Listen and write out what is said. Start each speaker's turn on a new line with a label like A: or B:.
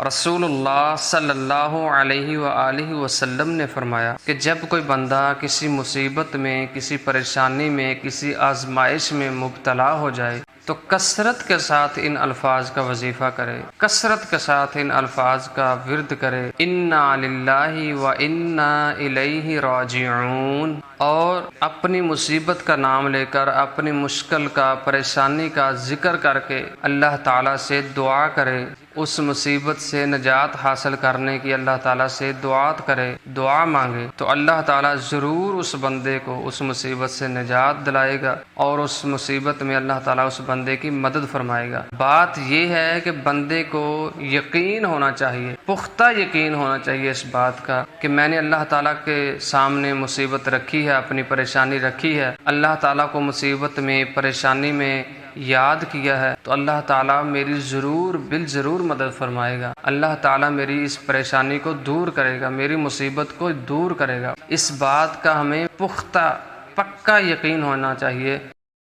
A: رسول اللہ صلی اللہ علیہ وآلہ وسلم نے فرمایا کہ جب کوئی بندہ کسی مصیبت میں، کسی پریشانی میں، کسی آزمائش میں مبتلا ہو جائے تو کثرت کے ساتھ ان الفاظ کا وظیفہ کرے، کثرت کے ساتھ ان الفاظ کا ورد کرے، انا للہ و انا الیہ راجعون، اور اپنی مصیبت کا نام لے کر، اپنی مشکل کا، پریشانی کا ذکر کر کے اللہ تعالیٰ سے دعا کرے، اس مصیبت سے نجات حاصل کرنے کی اللہ تعالیٰ سے دعات کرے، دعا مانگے، تو اللہ تعالیٰ ضرور اس بندے کو اس مصیبت سے نجات دلائے گا اور اس مصیبت میں اللہ تعالیٰ اس بندے کی مدد فرمائے گا۔ بات یہ ہے کہ بندے کو یقین ہونا چاہیے، پختہ یقین ہونا چاہیے اس بات کا کہ میں نے اللہ تعالیٰ کے سامنے مصیبت رکھی ہے، اپنی پریشانی رکھی ہے، اللہ تعالیٰ کو مصیبت میں، پریشانی میں یاد کیا ہے تو اللہ تعالیٰ میری ضرور بالضرور مدد فرمائے گا، اللہ تعالیٰ میری اس پریشانی کو دور کرے گا، میری مصیبت کو دور کرے گا۔ اس بات کا ہمیں پختہ پکا یقین ہونا چاہیے۔